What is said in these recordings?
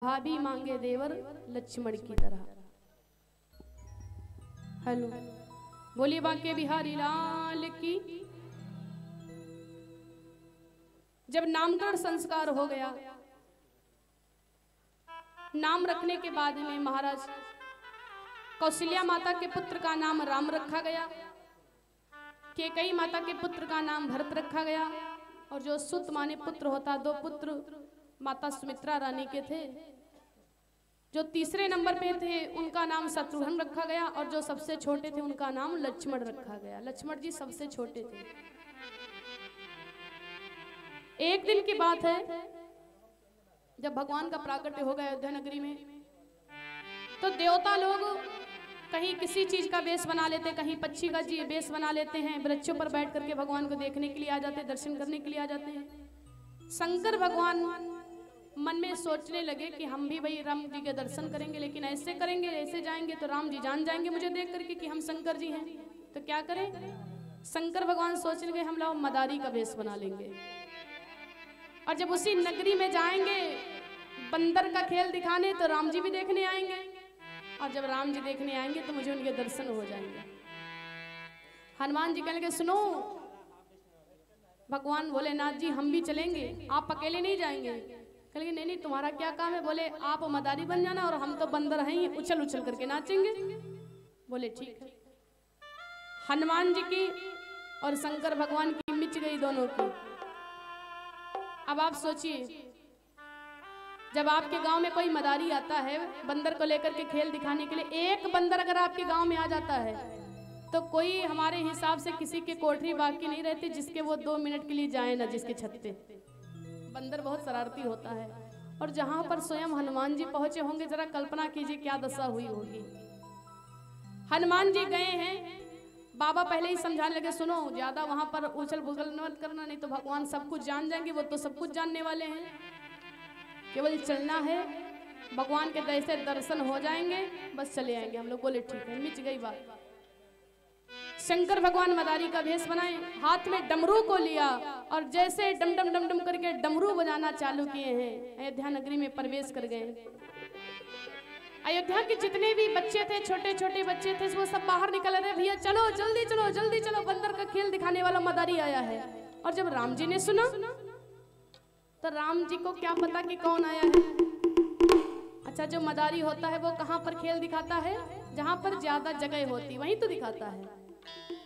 भाभी मांगे देवर लक्ष्मण की तरह। हेलो, बोलिए बांके बिहारी लाल की। जब नामकरण संस्कार हो गया, नाम रखने के बाद में महाराज कौशल्या माता के पुत्र का नाम राम रखा गया, कैकेयी माता के पुत्र का नाम भरत रखा गया, और जो सुत माने पुत्र होता, दो पुत्र माता सुमित्रा रानी के थे, जो तीसरे नंबर पे थे उनका नाम शत्रुघ्न रखा गया, और जो सबसे छोटे थे उनका नाम लक्ष्मण रखा गया। लक्ष्मण जी सबसे छोटे थे। एक दिन की बात है, जब भगवान का प्राकट्य हो गया अयोध्या नगरी में, तो देवता लोग कहीं किसी चीज का वेश बना लेते, कहीं पक्षी का जी वेश बना लेते हैं, वृक्षों पर बैठ करके भगवान को देखने के लिए आ जाते, दर्शन करने के लिए आ जाते हैं। शंकर भगवान मन में सोचने लगे कि हम भी भाई राम जी के दर्शन करेंगे, लेकिन ऐसे करेंगे, ऐसे जाएंगे तो राम जी जान जाएंगे मुझे देख करके कि हम शंकर जी हैं, तो क्या करें। शंकर भगवान सोच लगे हम लोग मदारी का वेश बना लेंगे, और जब उसी नगरी में जाएंगे बंदर का खेल दिखाने, तो राम जी भी देखने आएंगे, और जब राम जी देखने आएंगे तो मुझे उनके दर्शन हो जाएंगे। हनुमान जी कहने लगे सुनो, भगवान भोलेनाथ जी हम भी चलेंगे, आप अकेले नहीं जाएंगे। कहले नहीं नहीं, तुम्हारा क्या काम है। बोले आप मदारी बन जाना, और हम तो बंदर हैं, उछल उछल करके नाचेंगे। बोले ठीक है। हनुमान जी की और शंकर भगवान की मिच गई दोनों की। अब आप सोचिए, जब आपके गांव में कोई मदारी आता है बंदर को लेकर के खेल दिखाने के लिए, एक बंदर अगर आपके गांव में आ जाता है तो कोई हमारे हिसाब से किसी के कोठरी बाकी नहीं रहती जिसके वो 2 मिनट के लिए जाए ना जिसके छत पे। बंदर बहुत शरारती होता है, और जहां पर स्वयं हनुमान जी पहुंचे होंगे, जरा कल्पना कीजिए क्या दशा हुई होगी। हनुमान जी गए हैं, बाबा पहले ही समझाने लगे सुनो ज्यादा वहां पर उछल बुगल मत करना, नहीं तो भगवान सब कुछ जान जाएंगे, वो तो सब कुछ जानने वाले हैं, केवल चलना है, भगवान के जैसे दर्शन हो जाएंगे, बस चले आएंगे हम लोग। बोले ठीक है। मिच गई बात। शंकर भगवान मदारी का भेष बनाए, हाथ में डमरू को लिया, और जैसे डम डम डम डम करके डमरू बजाना चालू किए हैं, अयोध्या नगरी में प्रवेश कर गए। अयोध्या के जितने भी बच्चे थे, छोटे छोटे बच्चे थे, वो सब बाहर निकल रहे, भैया चलो जल्दी चलो जल्दी चलो, बंदर का खेल दिखाने वाला मदारी आया है। और जब राम जी ने सुना तो राम जी को क्या पता कि कौन आया है। अच्छा, जो मदारी होता है वो कहाँ पर खेल दिखाता है, जहां पर ज्यादा जगह होती वहीं तो दिखाता है।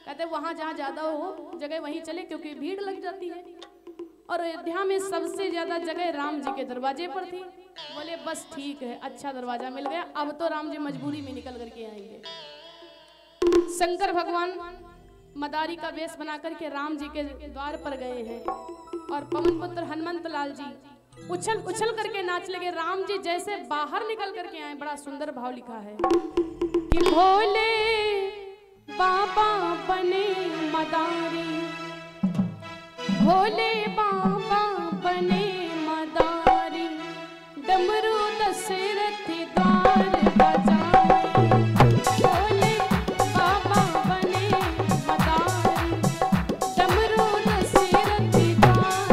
कहते वहां जहाँ ज्यादा हो जगह वहीं चले, क्योंकि भीड़ लग जाती है, और अयोध्या में सबसे ज्यादा जगह राम जी के दरवाजे पर थी। बोले बस ठीक है, अच्छा दरवाजा मिल गया, अब तो राम जी मजबूरी में निकल करके आएंगे। शंकर भगवान मदारी का वेश बना करके राम जी के द्वार पर गए हैं, और पवन पुत्र हनुमंत लाल जी उछल उछल करके नाच लगे। राम जी जैसे बाहर निकल करके आए, बड़ा सुंदर भाव लिखा है कि भोले बाबा बने मदारी, भोले बाबा बने मदारी, डमरू दशरथ द्वार बजाए, भोले बाबा बने मदारी, डमरू दशरथ द्वार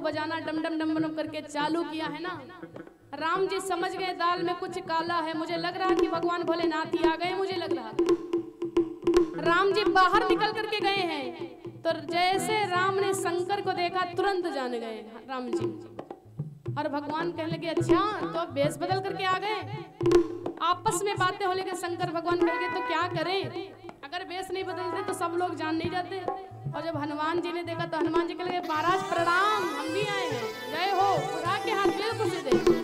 बजाना डम डम डम डम करके चालू किया है ना, राम जी समझ गए दाल में कुछ काला है। मुझे लग रहा कि भगवान भोलेनाथ ही आ गए, मुझे लग रहा। राम जी बाहर निकल करके गए हैं, तो जैसे राम ने शंकर को देखा तुरंत जान गए राम जी। और भगवान कहने लगे अच्छा तो अब वेश बदल करके आ गए। आपस में बातें होने के शंकर भगवान कह गए तो क्या करें, अगर वेश नहीं बदलते तो सब लोग जान नहीं जाते। और जब हनुमान जी ने देखा तो हनुमान जी कह लगे महाराज प्रणाम, हम भी आए हैं, जय हो। उठा के हाथ में कुछ दे।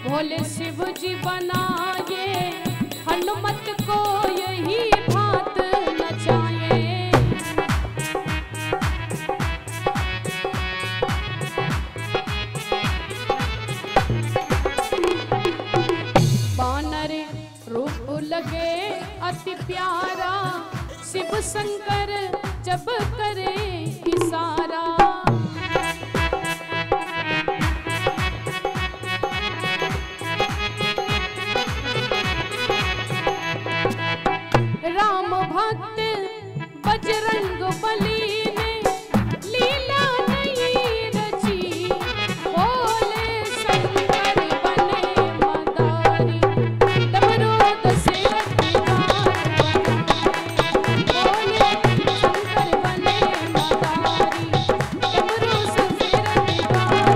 भोले शिव जी बनाए, हनुमत को यही भात नचाए। बानर रूप लगे अति प्यारा, शिव शंकर जब करे इशारा। राम भक्त बजरंग बली ने लीला नहीं रची, बोले शंकर बने मदारी, डमरू दशरथ बिहार बोले शंकर बने मदारी, डमरू दशरथ बिहार।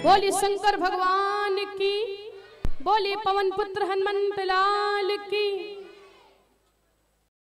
बोली शंकर भगवान की, बोली पवन पुत्र हनुमंत लाल की।